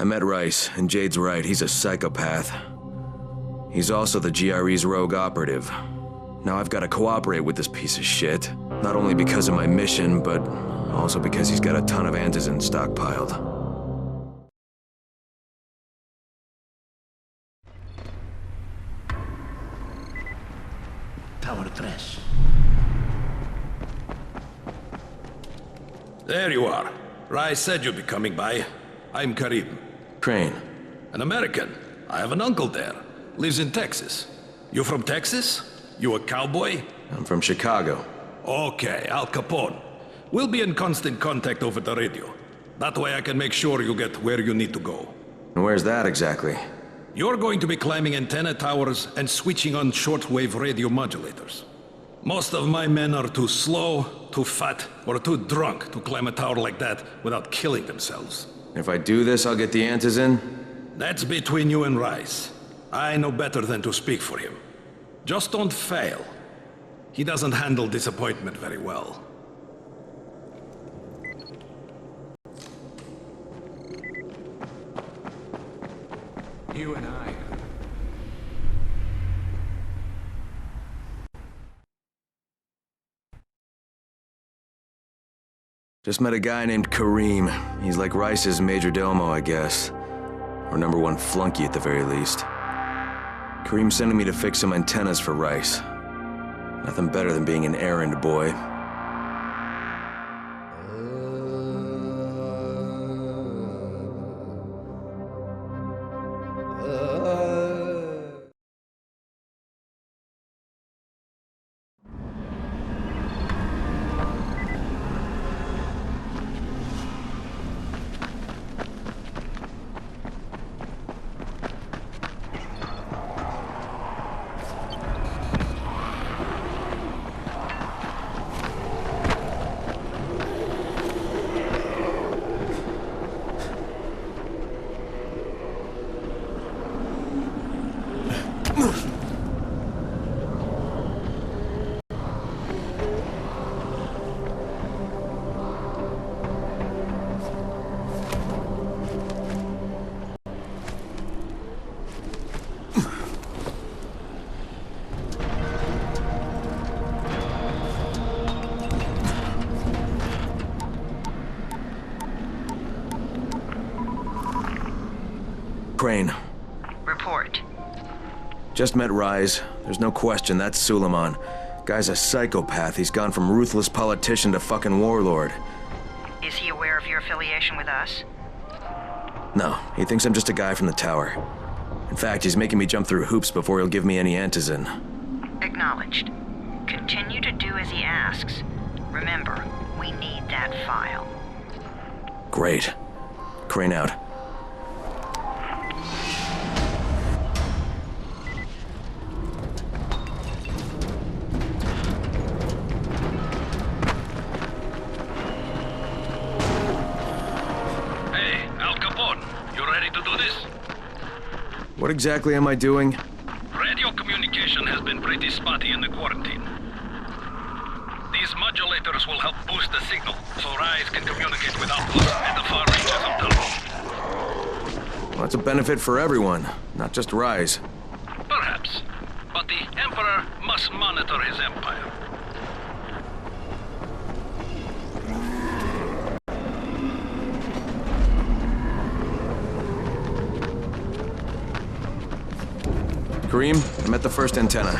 I met Rais, and Jade's right, he's a psychopath. He's also the GRE's rogue operative. Now I've got to cooperate with this piece of shit, not only because of my mission, but also because he's got a ton of antizin stockpiled. Tower 3. There you are. Rais said you'd be coming by. I'm Karim. Crane. An American. I have an uncle there. Lives in Texas. You from Texas? You a cowboy? I'm from Chicago. Okay, Al Capone. We'll be in constant contact over the radio. That way I can make sure you get where you need to go. And where's that exactly? You're going to be climbing antenna towers and switching on shortwave radio modulators. Most of my men are too slow, too fat, or too drunk to climb a tower like that without killing themselves. If I do this, I'll get the antizin? That's between you and Rais. I know better than to speak for him. Just don't fail. He doesn't handle disappointment very well. You and I. Just met a guy named Karim. He's like Rice's major domo, I guess. Or #1 flunky at the very least. Karim's sending me to fix some antennas for Rice. Nothing better than being an errand boy. Crane. Report. Just met Rais. There's no question that's Suleiman. Guy's a psychopath. He's gone from ruthless politician to fucking warlord. Is he aware of your affiliation with us? No, he thinks I'm just a guy from the tower. In fact, he's making me jump through hoops before he'll give me any antizin. Acknowledged. Continue to do as he asks. Remember, we need that file. Great. Crane out. What exactly am I doing? Radio communication has been pretty spotty in the quarantine. These modulators will help boost the signal, so Rais can communicate with outposts at the far reaches of Talbot. Well, that's a benefit for everyone, not just Rais. Perhaps. But the Emperor must monitor his empire. Karim, I'm at the first antenna.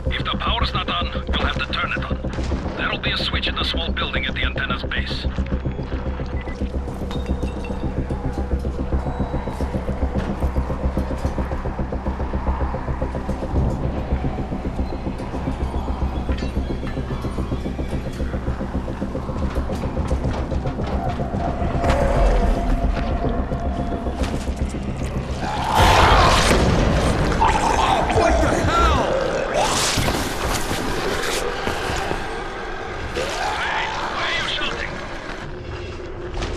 If the power's not on, you'll have to turn it on. There'll be a switch in the small building at the antenna's base.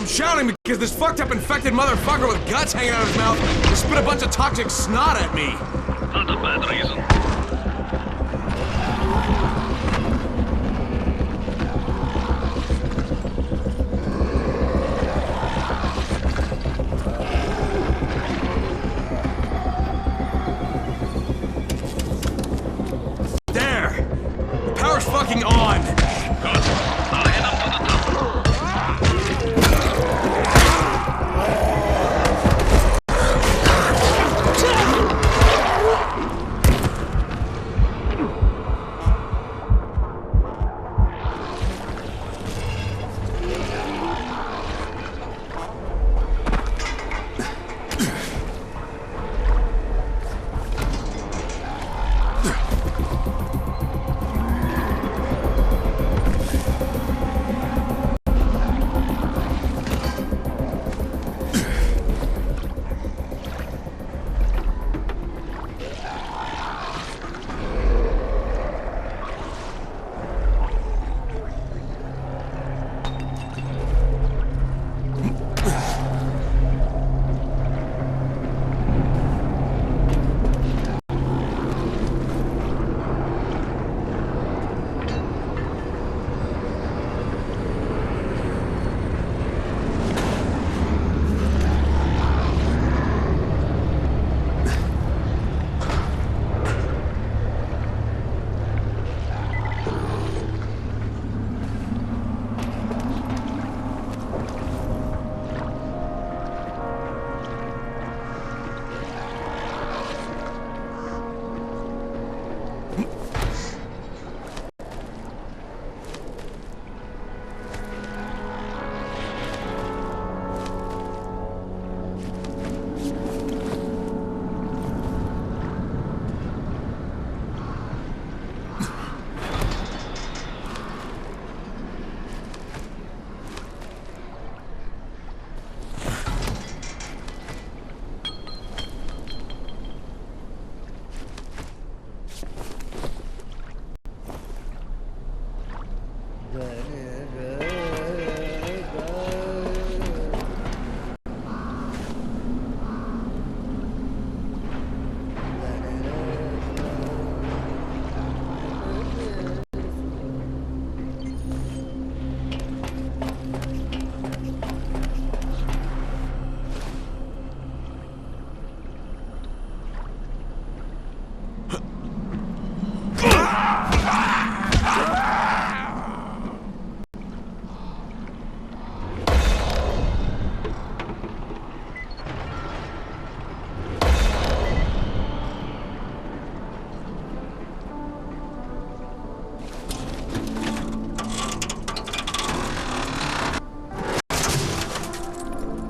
Shouting because this fucked up infected motherfucker with guts hanging out of his mouth just spit a bunch of toxic snot at me. Not a bad reason.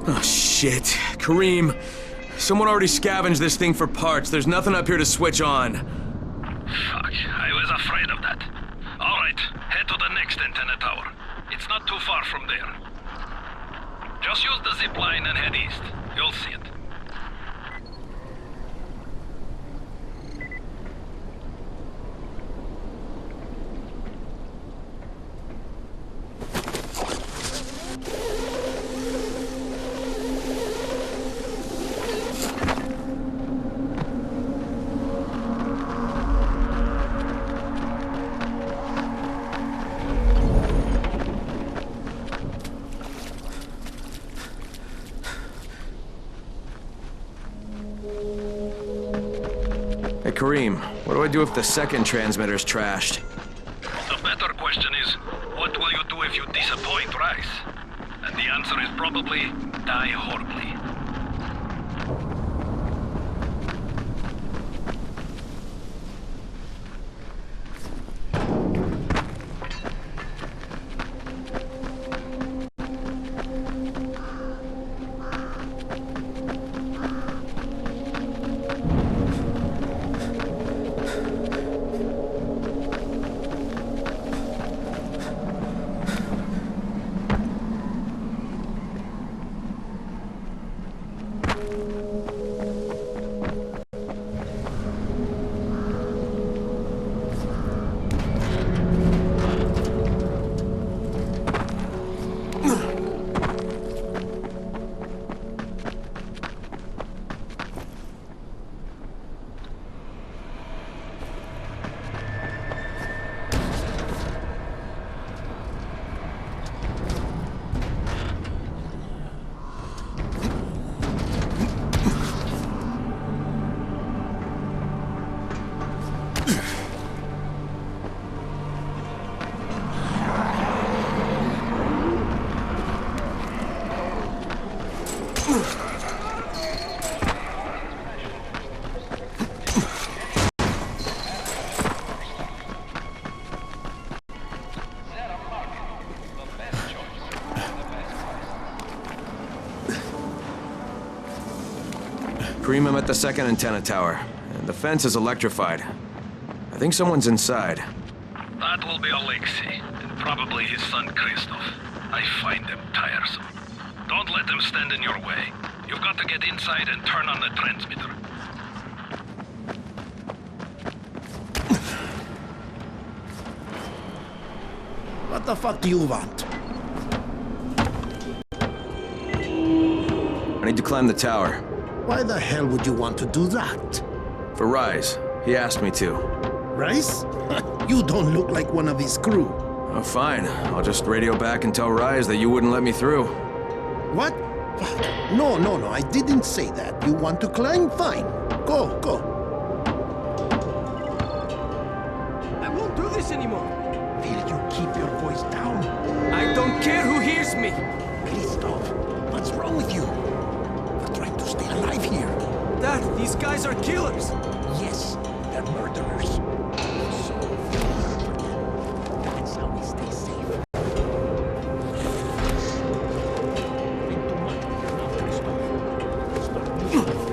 Oh, shit. Kareem, someone already scavenged this thing for parts. There's nothing up here to switch on. Fuck, I was afraid of that. Alright, head to the next antenna tower. It's not too far from there. Just use the zip line and head east. You'll see it. Hey, Kareem, what do I do if the second transmitter's trashed? The better question is, what will you do if you disappoint Rais? And the answer is probably die horribly. Kareem, I'm at the second antenna tower, and the fence is electrified. I think someone's inside. That will be Alexei, and probably his son Christoph. I find them tiresome. Don't let them stand in your way. You've got to get inside and turn on the transmitter. What the fuck do you want? I need to climb the tower. Why the hell would you want to do that? For Rais. He asked me to. Rais? You don't look like one of his crew. Oh, fine. I'll just radio back and tell Rais that you wouldn't let me through. What? Fuck. No, I didn't say that. You want to climb? Fine. Go. I won't do this anymore. Will you keep your voice down? I don't care who hears me. Christoph, what's wrong with you? We're trying to stay alive here. Dad, these guys are killers. Yes, they're murderers. So, that's how we stay safe. Think too much of your mouth, Christoph. Start moving.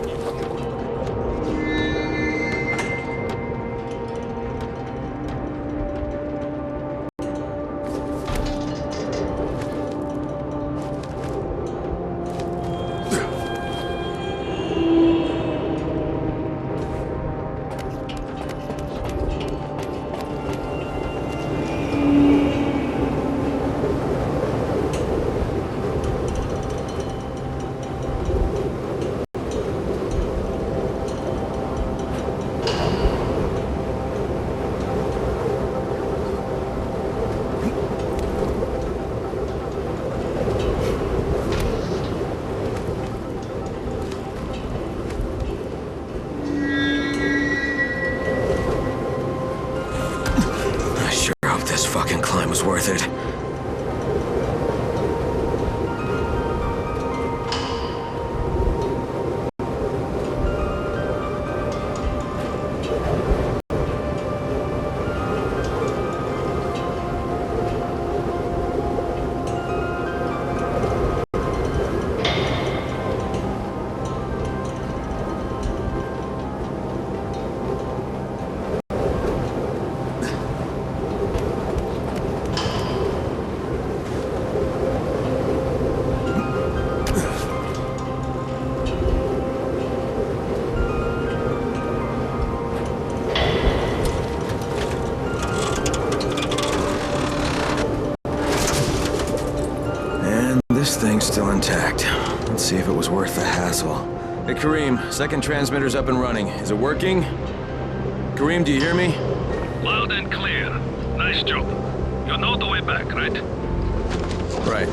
fucking climb was worth it. This thing's still intact. Let's see if it was worth the hassle. Hey, Kareem, second transmitter's up and running. Is it working? Kareem, do you hear me? Loud and clear. Nice job. You know the way back, right? Right.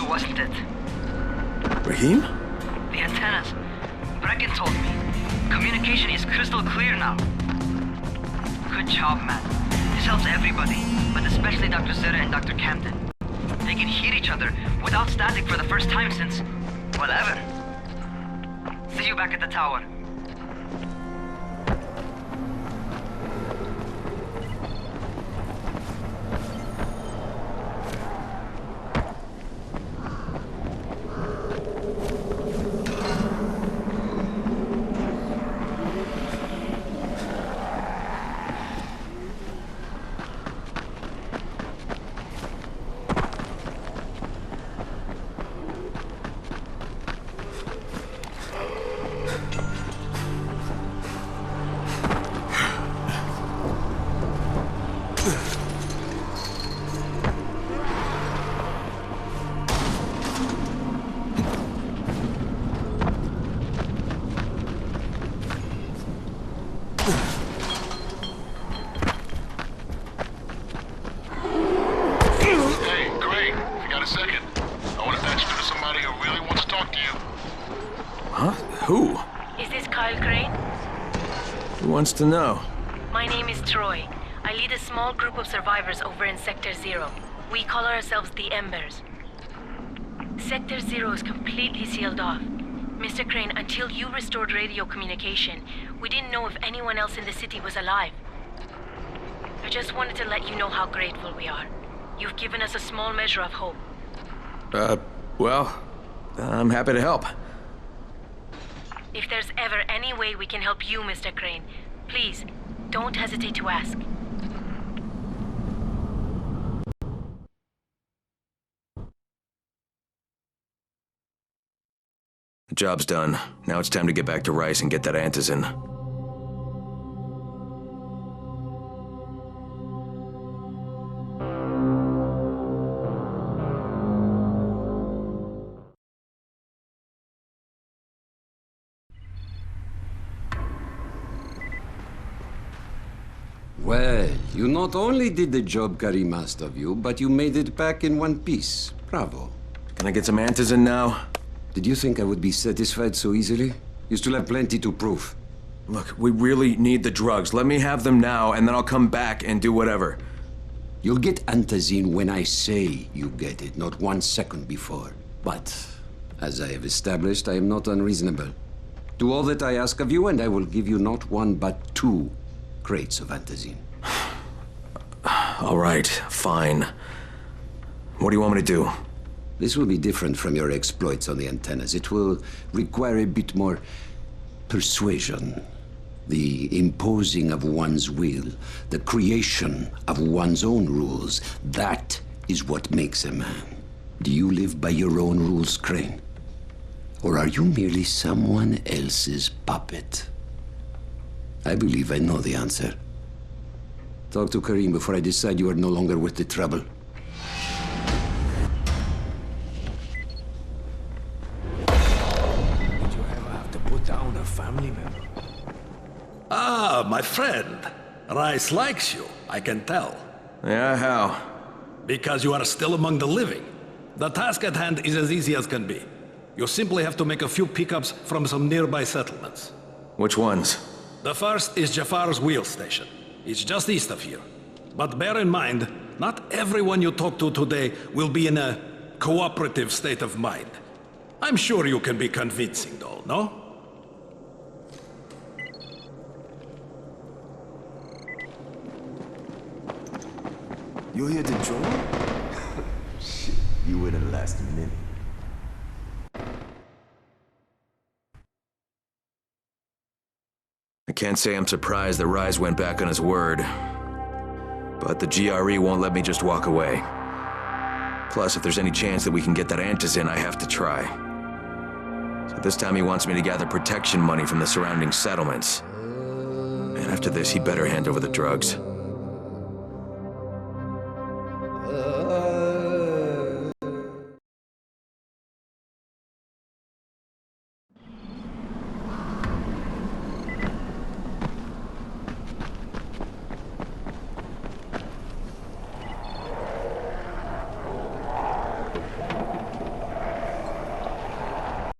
Wasn't it? Rahim? The antennas. Brecken told me. Communication is crystal clear now. Good job, man. This helps everybody, but especially Dr. Zeta and Dr. Camden. They can hear each other without static for the first time since... whatever. See you back at the tower. Who? Is this Kyle Crane? Who wants to know? My name is Troy. I lead a small group of survivors over in Sector 0. We call ourselves the Embers. Sector 0 is completely sealed off. Mr. Crane, until you restored radio communication, we didn't know if anyone else in the city was alive. I just wanted to let you know how grateful we are. You've given us a small measure of hope. Well, I'm happy to help. If there's ever any way we can help you, Mr. Crane, please, don't hesitate to ask. The job's done. Now it's time to get back to Rais and get that antizin. Well, you not only did the job Karim asked of you, but you made it back in one piece. Bravo. Can I get some antizin now? Did you think I would be satisfied so easily? You still have plenty to prove. Look, we really need the drugs. Let me have them now, and then I'll come back and do whatever. You'll get antizin when I say you get it, not 1 second before. But, as I have established, I am not unreasonable. Do all that I ask of you, and I will give you not 1 but 2 crates of antizin. All right, fine. What do you want me to do? This will be different from your exploits on the antennas. It will require a bit more persuasion. The imposing of one's will, the creation of one's own rules. That is what makes a man. Do you live by your own rules, Crane? Or are you merely someone else's puppet? I believe I know the answer. Talk to Karim before I decide you are no longer worth the trouble. Did you ever have to put down a family member? Ah, my friend. Rais likes you, I can tell. Yeah, how? Because you are still among the living. The task at hand is as easy as can be. You simply have to make a few pickups from some nearby settlements. Which ones? The first is Jafar's wheel station. It's just east of here. But bear in mind, not everyone you talk to today will be in a cooperative state of mind. I'm sure you can be convincing though, no? You here to join? Shit, you wait the last minute. I can't say I'm surprised that Rais went back on his word. But the GRE won't let me just walk away. Plus, if there's any chance that we can get that Antizin, I have to try. So this time he wants me to gather protection money from the surrounding settlements. And after this, he better hand over the drugs.